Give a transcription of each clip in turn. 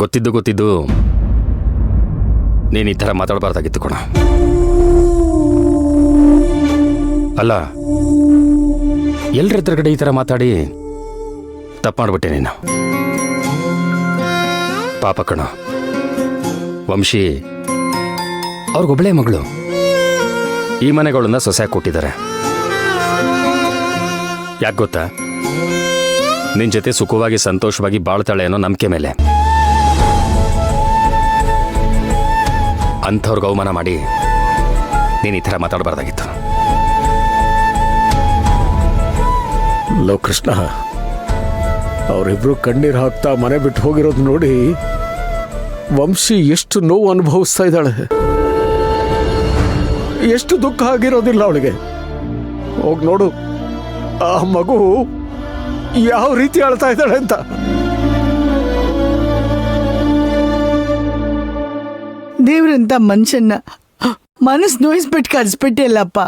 ಗೊತ್ತಿದ್ದು ನೀನು ಈ ಥರ ಮಾತಾಡಬಾರ್ದಾಗಿತ್ತು ಕಣ. ಅಲ್ಲ, ಎಲ್ಲರ ಎದುರುಗಡೆ ಈ ಥರ ಮಾತಾಡಿ ತಪ್ಪು ಮಾಡಿಬಿಟ್ಟೆ ನೀನು. ಪಾಪ ಕಣ, ವಂಶಿ ಅವ್ರಿಗೊಬ್ಬಳೇ ಮಗಳು. ಈ ಮನೆಗಳನ್ನ ಸೊಸೆ ಕೊಟ್ಟಿದ್ದಾರೆ. ಯಾಕೆ ಗೊತ್ತಾ? ನಿನ್ನ ಜೊತೆ ಸುಖವಾಗಿ ಸಂತೋಷವಾಗಿ ಬಾಳ್ತಾಳೆ ಅನ್ನೋ ನಂಬಿಕೆ ಮೇಲೆ. ಅಂಥವ್ರಿಗೆ ಅವಮಾನ ಮಾಡಿ ನೀನು ಈ ಥರ ಮಾತಾಡಬಾರ್ದಾಗಿತ್ತು. ಲೋ ಕೃಷ್ಣ, ಅವರಿಬ್ರು ಕಣ್ಣೀರು ಹಾಕ್ತಾ ಮನೆ ಬಿಟ್ಟು ಹೋಗಿರೋದು ನೋಡಿ ವಂಶಿ ಎಷ್ಟು ನೋವು ಅನುಭವಿಸ್ತಾ ಇದ್ದಾಳೆ. ಎಷ್ಟು ದುಃಖ ಆಗಿರೋದಿಲ್ಲ ಅವಳಿಗೆ. ಹೋಗಿ ನೋಡು ಆ ಮಗು ಯಾವ ರೀತಿ ಅಳ್ತಾ ಇದ್ದಾಳೆ ಅಂತ. ದೇವ್ರಂತ ಮನುಷ್ಯನ್ನ ಮನಸ್ಸು ನೋಯಿಸ್ಬಿಟ್ಟು ಕಳಿಸ್ಬಿಟ್ಟಿಲ್ಲಪ್ಪ.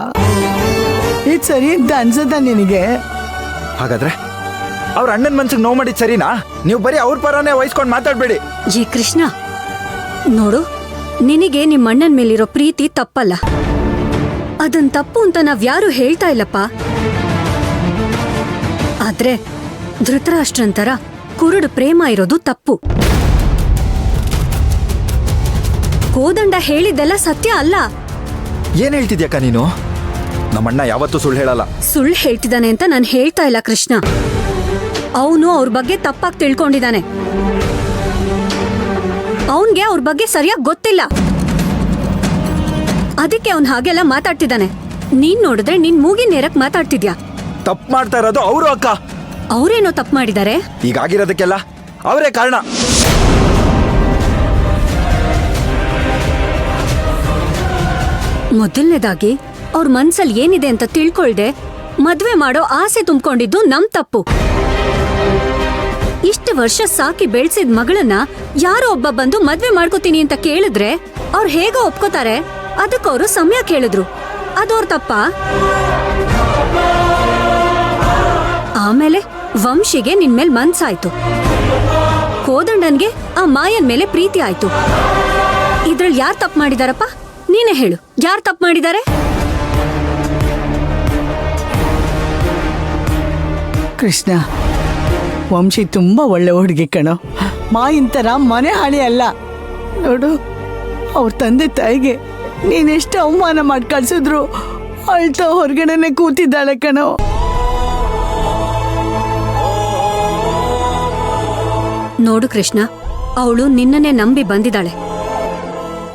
ಇದು ಸರಿ ಅಂತ ಅನ್ಸದ ನಿನಗೆ? ಹಾಗಾದ್ರೆ ಅವ್ರ ಅಣ್ಣನ ಮನ್ಸಿಗೆ ನೋವು ಮಾಡಿದ್ ಸರಿನಾ? ನೀವು ಬರೀ ಅವ್ರ ಪರನೇ ವಹಿಸ್ಕೊಂಡು ಮಾತಾಡ್ಬೇಡಿ. ಜಿ ಕೃಷ್ಣ, ನೋಡು, ನಿನಗೆ ನಿಮ್ಮ ಅಣ್ಣನ ಮೇಲಿರೋ ಪ್ರೀತಿ ತಪ್ಪಲ್ಲ. ಅದನ್ ತಪ್ಪು ಅಂತ ನಾವ್ಯಾರು ಹೇಳ್ತಾ ಇಲ್ಲಪ್ಪ. ಆದ್ರೆ ಧೃತರಾಷ್ಟ್ರಂತರ ಕುರುಡು ಪ್ರೇಮ ಇರೋದು ತಪ್ಪು. ಕೋದಂಡ ಹೇಳಿದ್ದೆಲ್ಲ ಸತ್ಯ ಅಲ್ಲ. ಏನ್ ಹೇಳ್ತಿದ್ಯಕ್ಕ ನೀನು? ನಮ್ಮಣ್ಣ ಯಾವತ್ತೂ ಸುಳ್ಳು ಹೇಳಲ್ಲ. ಸುಳ್ಳು ಹೇಳ್ತಿದ್ದಾನೆ ಅಂತ ನಾನು ಹೇಳ್ತಾ ಇಲ್ಲ ಕೃಷ್ಣ. ಅವನು ಅವ್ರ ಬಗ್ಗೆ ತಪ್ಪಾಗಿ ತಿಳ್ಕೊಂಡಿದ್ದಾನೆ. ಅವನ್ಗೆ ಅವ್ರ ಬಗ್ಗೆ ಸರಿಯಾಗಿ ಗೊತ್ತಿಲ್ಲ. ಅದಕ್ಕೆ ಅವನ್ ಹಾಗೆಲ್ಲ ಮಾತಾಡ್ತಿದ್ದಾನೆ. ನೀನ್ ನೋಡಿದ್ರೆ ನಿನ್ ಮೂಗಿನ ನೇರಕ್ ಮಾತಾಡ್ತಿದ್ಯಾ. ತಪ್ಪು ಮಾಡ್ತಾ ಇರೋದು ಅವರು ಅಕ್ಕ. ಅವ್ರೇನೋ ತಪ್ಪು ಮಾಡಿದ್ದಾರೆ. ಈಗಾಗಿರೋದಕ್ಕೆಲ್ಲ ಅವರೇ ಕಾರಣ. ಮೊದಲನೇದಾಗಿ ಅವ್ರ ಮನ್ಸಲ್ಲಿ ಏನಿದೆ ಅಂತ ತಿಳ್ಕೊಳ್ದೆ ಮದ್ವೆ ಮಾಡೋ ಆಸೆ ತುಂಬಿಕೊಂಡಿದ್ದು ನಮ್ ತಪ್ಪು. ಇಷ್ಟು ವರ್ಷ ಸಾಕಿ ಬೆಳ್ಸಿದ ಮಗಳನ್ನ ಯಾರೋ ಒಬ್ಬ ಬಂದು ಮದ್ವೆ ಮಾಡ್ಕೋತೀನಿ ಅಂತ ಕೇಳಿದ್ರೆ ಅವ್ರು ಹೇಗೋ ಒಪ್ಕೋತಾರೆ. ಅದಕ್ಕವರು ಸಮಯ ಕೇಳಿದ್ರು. ಅದವ್ರ ತಪ್ಪ. ಆಮೇಲೆ ವಂಶಿಗೆ ನಿನ್ ಮೇಲ್ ಮನ್ಸಾಯ್ತು. ಕೋದಂಡನ್ಗೆ ಆ ಮಾಯನ್ ಮೇಲೆ ಪ್ರೀತಿ ಆಯ್ತು. ಇದ್ರಲ್ಲಿ ಯಾರು ತಪ್ಪು ಮಾಡಿದಾರಪ್ಪ? ನೀನೇ ಹೇಳು, ಯಾರು ತಪ್ಪು ಮಾಡಿದ್ದಾರೆ? ಕೃಷ್ಣ, ವಂಶಿ ತುಂಬಾ ಒಳ್ಳೆ ಹುಡುಗಿ ಕಣೋ. ಮಾಯಿನ ಥರ ಮನೆ ಹಾಳಿ ಅಲ್ಲ. ನೋಡು, ಅವ್ರ ತಂದೆ ತಾಯಿಗೆ ನೀನೆಷ್ಟು ಅವಮಾನ ಮಾಡಿ ಕಳ್ಸಿದ್ರು ಅಳ್ತಾ ಹೊರಗಡೆನೆ ಕೂತಿದ್ದಾಳೆ ಕಣೋ. ನೋಡು ಕೃಷ್ಣ, ಅವಳು ನಿನ್ನನ್ನೇ ನಂಬಿ ಬಂದಿದ್ದಾಳೆ.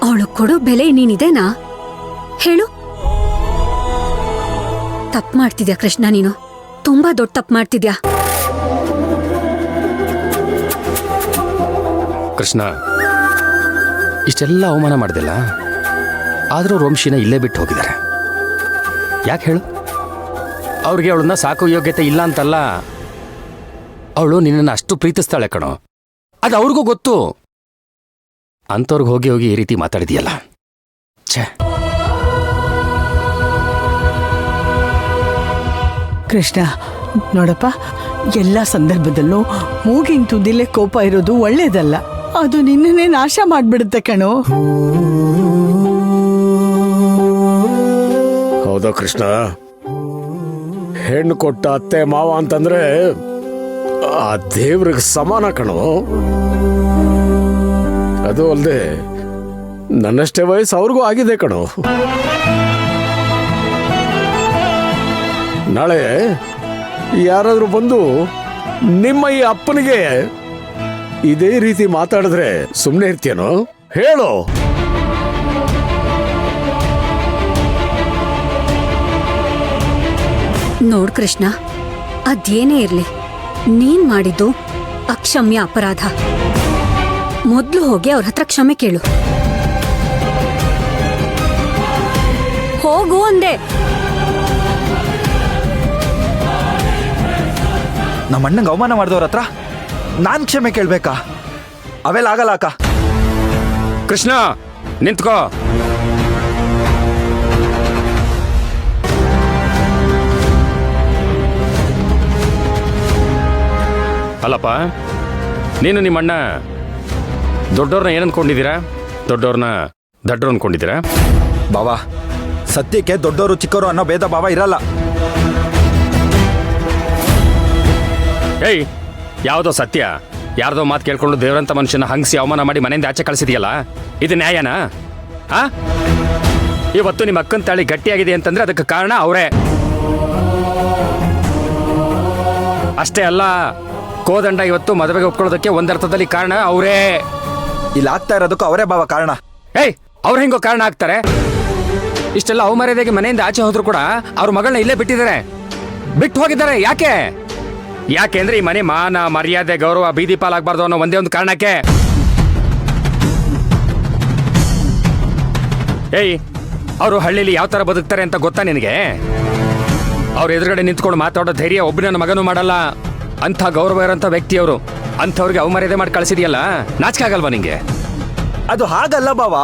ಅವಳು ಕೊಡೋ ಬೆಲೆ ನೀನಿದೇನಾ ಹೇಳು? ತಪ್ಪು ಮಾಡ್ತಿದ್ಯಾ ಕೃಷ್ಣ, ನೀನು ತುಂಬಾ ದೊಡ್ಡ ತಪ್ಪು ಮಾಡ್ತಿದ್ಯಾ. ಕೃಷ್ಣ, ಇಷ್ಟೆಲ್ಲ ಅವಮಾನ ಮಾಡ್ದಿಲ್ಲ, ಆದರೂ ವಂಶಿನ ಇಲ್ಲೇ ಬಿಟ್ಟು ಹೋಗಿದ್ದಾರೆ. ಯಾಕೆ ಹೇಳು? ಅವ್ರಿಗೆ ಅವಳನ್ನ ಸಾಕೋ ಯೋಗ್ಯತೆ ಇಲ್ಲ ಅಂತಲ್ಲ, ಅವಳು ನಿನ್ನನ್ನು ಅಷ್ಟು ಪ್ರೀತಿಸ್ತಾಳೆ ಕಣೋ. ಅದು ಅವ್ರಿಗೂ ಗೊತ್ತು. ಅಂಥವ್ರಿಗೆ ಹೋಗಿ ಹೋಗಿ ಈ ರೀತಿ ಮಾತಾಡಿದೆಯಲ್ಲ, ಛೇ. ಕೃಷ್ಣ, ನೋಡಪ್ಪ, ಎಲ್ಲ ಸಂದರ್ಭದಲ್ಲೂ ಮೂಗಿನ ತುದಿಲೇ ಕೋಪ ಇರೋದು ಒಳ್ಳೇದಲ್ಲ. ಅದು ನಿನ್ನನ್ನೇ ನಾಶ ಮಾಡ್ಬಿಡುತ್ತೆ ಕಣೋ. ಹೌದಾ ಕೃಷ್ಣ? ಹೆಣ್ಣು ಕೊಟ್ಟ ಅತ್ತೆ ಮಾವ ಅಂತಂದ್ರೆ ಆ ದೇವ್ರಿಗೆ ಸಮಾನ ಕಣೋ. ಅದು ಅಲ್ಲದೆ ನನ್ನಷ್ಟೇ ವಯಸ್ಸು ಅವ್ರಿಗೂ ಆಗಿದೆ ಕಣೋ. ನಾಳೆ ಯಾರಾದ್ರೂ ಬಂದು ನಿಮ್ಮ ಈ ಅಪ್ಪನಿಗೆ ಇದೇ ರೀತಿ ಮಾತಾಡಿದ್ರೆ ಸುಮ್ಮನೆ ಇರ್ತೀಯನೋ ಹೇಳು? ನೋಡ್ ಕೃಷ್ಣ, ಅದೇನೇ ಇರ್ಲಿ, ನೀನ್ ಮಾಡಿದ್ದು ಅಕ್ಷಮ್ಯ ಅಪರಾಧ. ಮೊದ್ಲು ಹೋಗಿ ಅವ್ರ ಹತ್ರ ಕ್ಷಮೆ ಕೇಳು. ಹೋಗು ಅಂದೆ. ನಮ್ಮ ಅಣ್ಣಂಗೆ ಅವಮಾನ ಮಾಡಿದವ್ರ ಹತ್ರ ನಾನ್ ಕ್ಷಮೆ ಕೇಳ್ಬೇಕಾ? ಅವೆಲ್ಲ ಆಗಲ್ಲ ಅಕ್ಕ. ಕೃಷ್ಣ, ನಿಂತ್ಕೋ. ಅಲ್ಲಪ್ಪ, ನೀನು ನಿಮ್ಮಣ್ಣ ದೊಡ್ಡವ್ರನ್ನ ಏನು ಅನ್ಕೊಂಡಿದ್ದೀರಾ? ದೊಡ್ಡವ್ರನ್ನ ದಡ್ಡರು ಅನ್ಕೊಂಡಿದ್ದೀರಾ? ಬಾವಾ, ಸತ್ಯಕ್ಕೆ ದೊಡ್ಡವರು ಚಿಕ್ಕವರು ಅನ್ನೋ ಭೇದ ಭಾವ ಇರಲ್ಲ. ಏಯ್, ಯಾವುದೋ ಸತ್ಯ ಯಾರ್ದೋ ಮಾತು ಕೇಳ್ಕೊಂಡು ದೇವರಂತ ಮನುಷ್ಯನ ಹಂಗಿಸಿ ಅವಮಾನ ಮಾಡಿ ಮನೆಯಿಂದ ಆಚೆ ಕಳಿಸಿದೆಯಲ್ಲ, ಇದು ನ್ಯಾಯನಾ? ಆ ಇವತ್ತು ನಿಮ್ಮ ಅಕ್ಕನ ತಾಳಿ ಗಟ್ಟಿಯಾಗಿದೆ ಅಂತಂದ್ರೆ ಅದಕ್ಕೆ ಕಾರಣ ಅವರೇ. ಅಷ್ಟೇ ಅಲ್ಲ, ಕೋದಂಡ ಇವತ್ತು ಮದುವೆಗೆ ಒಪ್ಕೊಳ್ಳೋದಕ್ಕೆ ಒಂದರ್ಥದಲ್ಲಿ ಕಾರಣ ಅವರೇ. ಇಲ್ಲಿ ಆಗ್ತಾ ಇರೋದಕ್ಕೂ ಅವರೇ ಬಾವ ಕಾರಣ. ಏಯ್, ಅವ್ರು ಹೆಂಗೋ ಕಾರಣ ಆಗ್ತಾರೆ? ಇಷ್ಟೆಲ್ಲ ಅವಮರ್ಯಾದೆಗೆ ಮನೆಯಿಂದ ಆಚೆ ಹೋದ್ರು ಕೂಡ ಅವ್ರ ಮಗಳನ್ನ ಇಲ್ಲೇ ಬಿಟ್ಟಿದ್ದಾರೆ, ಬಿಟ್ಟು ಹೋಗಿದ್ದಾರೆ. ಯಾಕೆ? ಯಾಕೆ ಅಂದ್ರೆ ಈ ಮನೆ ಮಾನ ಮರ್ಯಾದೆ ಗೌರವ ಬೀದಿ ಪಾಲಾಗಬಾರ್ದು ಅನ್ನೋ ಒಂದೇ ಒಂದು ಕಾರಣಕ್ಕೆ. ಏಯ್, ಅವರು ಹಳ್ಳಿಲಿ ಯಾವ ತರ ಬದುಕ್ತಾರೆ ಅಂತ ಗೊತ್ತಾ ನಿನಗೆ? ಅವ್ರ ಎದುರುಗಡೆ ನಿಂತ್ಕೊಂಡು ಮಾತಾಡೋ ಧೈರ್ಯ ಒಬ್ಬ ನನ್ನ ಮಗನೂ ಮಾಡಲ್ಲ. ಅಂಥ ಗೌರವ ಇರೋಂಥ ವ್ಯಕ್ತಿಯವರು ಅಂಥವ್ರಿಗೆ ಅವಮರ್ಯಾದೆ ಮಾಡಿ ಕಳಿಸಿದೆಯಲ್ಲ, ನಾಚಿಕೆ ಆಗಲ್ವಾ ನಿಂಗೆ? ಅದು ಹಾಗಲ್ಲ ಬಾವಾ.